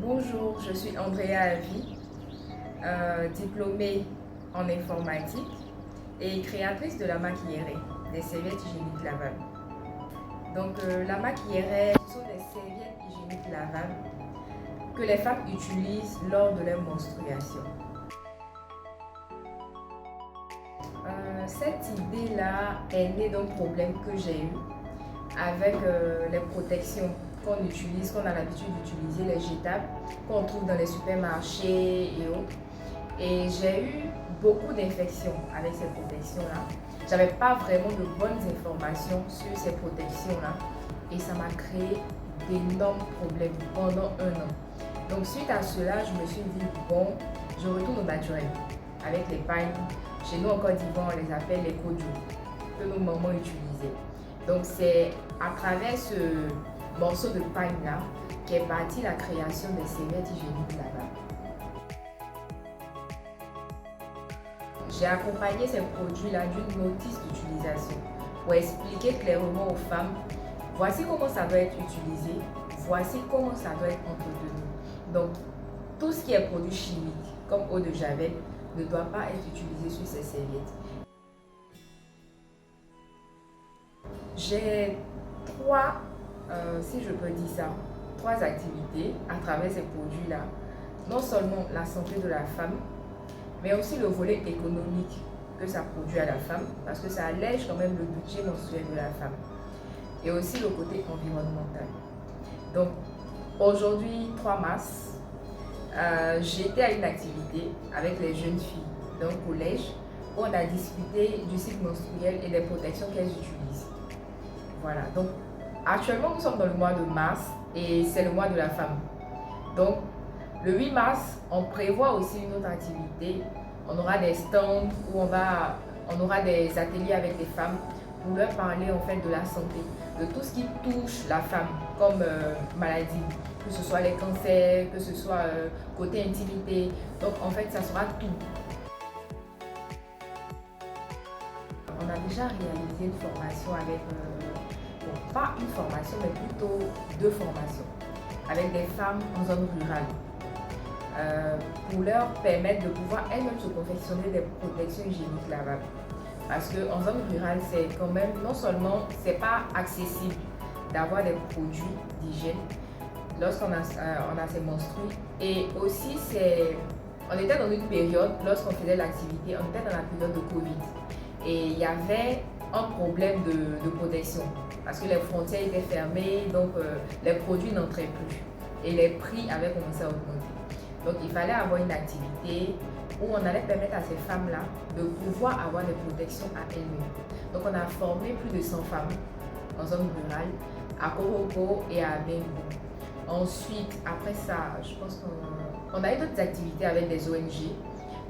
Bonjour, je suis Andrea Avi, diplômée en informatique et créatrice de la maquillerie, des serviettes hygiéniques lavables. Donc la maquillerie, ce sont des serviettes hygiéniques lavables que les femmes utilisent lors de leur menstruation. Cette idée-là est née d'un problème que j'ai eu avec les protections qu'on utilise, qu'on a l'habitude d'utiliser, les jetables qu'on trouve dans les supermarchés et autres. Et j'ai eu beaucoup d'infections avec ces protections-là. J'avais pas vraiment de bonnes informations sur ces protections-là et ça m'a créé d'énormes problèmes pendant un an. Donc suite à cela, je me suis dit, bon, je retourne au naturel avec les pagnes. Chez nous en Côte d'Ivoire, on les appelle les kojo, que nos mamans utilisaient. Donc c'est à travers ce morceau de pagne-là qu'est partie la création des serviettes hygiéniques lavables. J'ai accompagné ces produits-là d'une notice d'utilisation pour expliquer clairement aux femmes, voici comment ça doit être utilisé, voici comment ça doit être entretenu. Donc tout ce qui est produit chimique, comme eau de javel, ne doit pas être utilisé sur ces serviettes. J'ai si je peux dire ça, trois activités à travers ces produits-là. Non seulement la santé de la femme, mais aussi le volet économique que ça produit à la femme, parce que ça allège quand même le budget mensuel de la femme. Et aussi le côté environnemental. Donc, aujourd'hui, 3 mars, j'étais à une activité avec les jeunes filles d'un collège où on a discuté du cycle menstruel et des protections qu'elles utilisent. Voilà, donc actuellement nous sommes dans le mois de mars et c'est le mois de la femme. Donc le 8 mars, on prévoit aussi une autre activité. On aura des stands où on aura des ateliers avec les femmes pour leur parler en fait de la santé, de tout ce qui touche la femme comme maladie, que ce soit les cancers, que ce soit côté intimité. Donc en fait, ça sera tout. On a déjà réalisé une formation avec, bon, pas une formation, mais plutôt 2 formations avec des femmes en zone rurale. Pour leur permettre de pouvoir elles-mêmes se confectionner des protections hygiéniques lavables. Parce qu'en zone rurale, c'est quand même, non seulement c'est pas accessible d'avoir des produits d'hygiène lorsqu'on a ses menstrues, et aussi on était dans une période, lorsqu'on faisait l'activité, on était dans la période de Covid. Et il y avait un problème de protection parce que les frontières étaient fermées, donc les produits n'entraient plus et les prix avaient commencé à augmenter. Donc il fallait avoir une activité où on allait permettre à ces femmes-là de pouvoir avoir des protections à elles-mêmes. Donc on a formé plus de 100 femmes en zone rurale, à Koroko et à Bengo. Ensuite, après ça, je pense qu'on a eu d'autres activités avec des ONG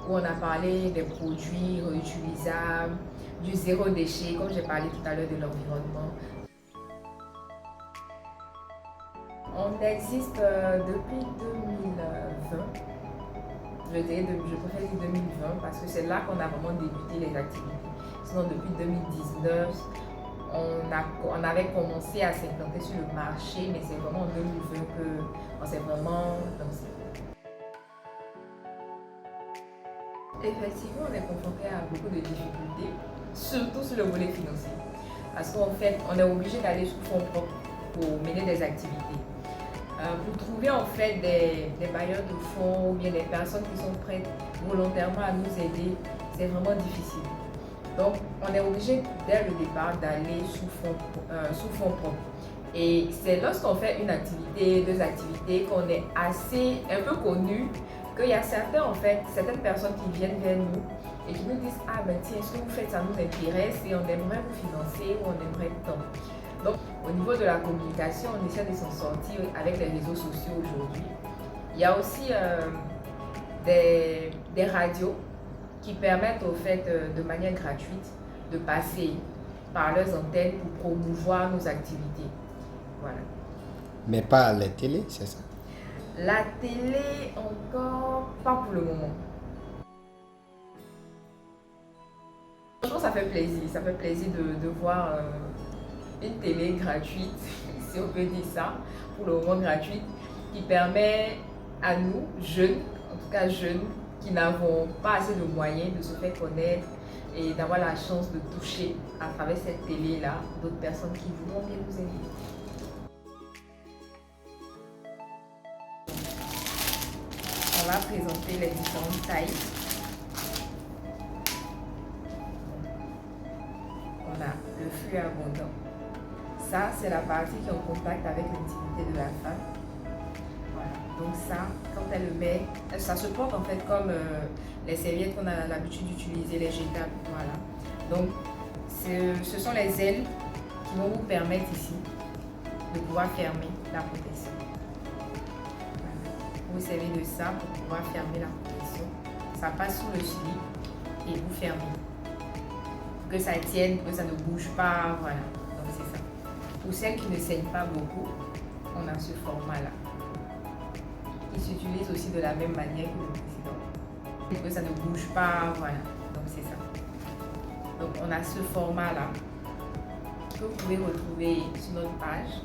où on a parlé des produits réutilisables, du zéro déchet, comme j'ai parlé tout à l'heure de l'environnement. On existe depuis 2020. Je préfère dire 2020 parce que c'est là qu'on a vraiment débuté les activités. Sinon, depuis 2019, on avait commencé à s'implanter sur le marché, mais c'est vraiment en 2020 qu'on s'est vraiment lancé. Effectivement, on est confronté à beaucoup de difficultés, surtout sur le volet financier. Parce qu'en fait, on est obligé d'aller sous fonds propres pour mener des activités. Pour trouver en fait des bailleurs de fonds ou bien des personnes qui sont prêtes volontairement à nous aider, c'est vraiment difficile. Donc, on est obligé dès le départ d'aller sous fonds propres. Et c'est lorsqu'on fait une activité, 2 activités, qu'on est un peu connu, qu'il y a certaines personnes qui viennent vers nous et qui nous disent, ah ben tiens, ce que vous faites, ça nous intéresse et on aimerait vous financer ou on aimerait tant. Donc au niveau de la communication, on essaie de s'en sortir avec les réseaux sociaux aujourd'hui. Il y a aussi des radios qui permettent au fait de manière gratuite de passer par leurs antennes pour promouvoir nos activités. Voilà. Mais pas à la télé, c'est ça? La télé, encore pas pour le moment. Franchement, ça fait plaisir de voir une télé gratuite, si on peut dire ça, pour le moment gratuite, qui permet à nous, jeunes, en tout cas jeunes, qui n'avons pas assez de moyens de se faire connaître et d'avoir la chance de toucher à travers cette télé-là d'autres personnes qui voudront bien nous aider. On va présenter les différentes tailles. On a le flux abondant. Ça, c'est la partie qui est en contact avec l'intimité de la femme. Voilà. Donc ça, quand elle le met, ça se porte en fait comme les serviettes qu'on a l'habitude d'utiliser, les jetables. Voilà. Donc, ce sont les ailes qui vont vous permettre ici de pouvoir fermer la protection. Voilà. Vous servez de ça pour pouvoir fermer la protection. Ça passe sous le slip et vous fermez. Pour que ça tienne, que ça ne bouge pas. Voilà. Donc c'est ça. Pour celles qui ne saignent pas beaucoup, on a ce format-là. Il s'utilise aussi de la même manière que le précédent. Et que ça ne bouge pas, voilà. Donc c'est ça. Donc on a ce format-là que vous pouvez retrouver sur notre page.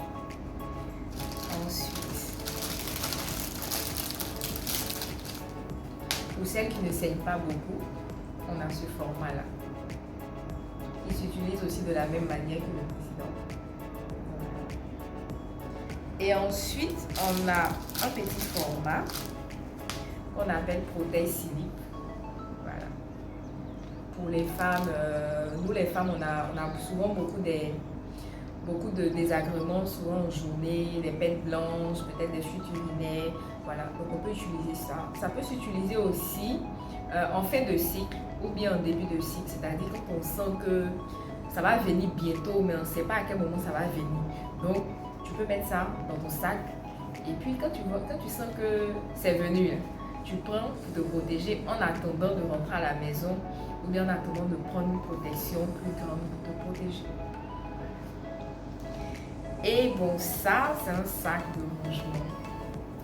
Ensuite, pour celles qui ne saignent pas beaucoup, on a ce format-là. Il s'utilise aussi de la même manière que le précédent. Et ensuite, on a un petit format qu'on appelle protège slip. Voilà. Pour les femmes, nous les femmes, on a souvent beaucoup de désagréments, souvent en journée, des pètes blanches, peut-être des fuites urinaires. Voilà, donc on peut utiliser ça. Ça peut s'utiliser aussi en fin de cycle ou bien en début de cycle, c'est-à-dire quand on sent que ça va venir bientôt, mais on ne sait pas à quel moment ça va venir. Donc, tu peux mettre ça dans ton sac et puis quand tu sens que c'est venu, là, tu prends pour te protéger en attendant de rentrer à la maison ou bien en attendant de prendre une protection plus grande pour te protéger. Et bon, ça, c'est un sac de rangement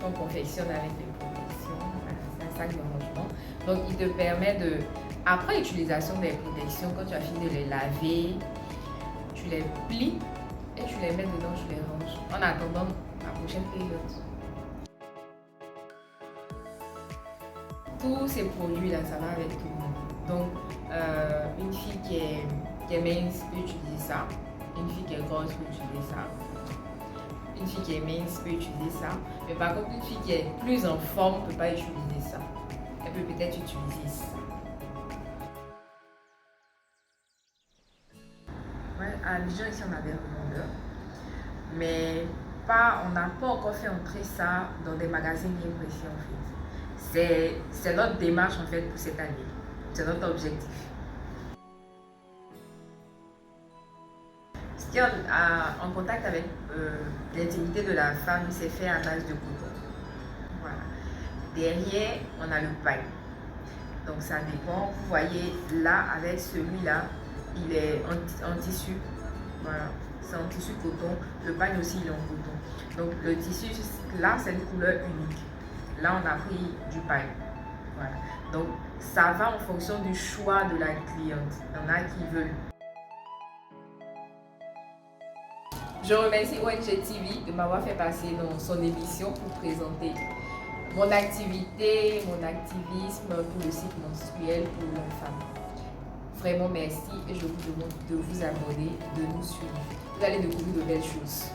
qu'on confectionne avec les protections. Voilà, c'est un sac de rangement. Donc, il te permet de, après utilisation des protections, quand tu as fini de les laver, tu les plies et tu les mets dedans, tu les ranges en attendant la prochaine période. Tous ces produits-là, ça va avec tout le monde. Donc, une fille qui est mince peut utiliser ça. Une fille qui est grosse peut utiliser ça. Une fille qui est mince peut utiliser ça. Mais par contre, une fille qui est plus en forme ne peut pas utiliser ça. Elle peut peut-être utiliser ça. Ouais, à Abidjan, ici, on a des revendeurs. Mais on n'a pas encore fait entrer ça dans des magasins bien précis en fait. C'est notre démarche en fait pour cette année. C'est notre objectif. Ce qui est en contact avec l'intimité de la femme, c'est fait à base de coton. Voilà. Derrière, on a le paille. Donc ça dépend. Vous voyez là, avec celui-là, il est en tissu. Voilà. C'est en tissu coton. Le pagne aussi, il est en coton. Donc le tissu, là, c'est une couleur unique. Là, on a pris du pagne. Voilà. Donc ça va en fonction du choix de la cliente. Il y en a qui veulent. Je remercie ONG TV de m'avoir fait passer dans son émission pour présenter mon activité, mon activisme pour le cycle menstruel pour la femme. Vraiment merci et je vous demande de vous abonner, de nous suivre. Vous allez découvrir de belles choses.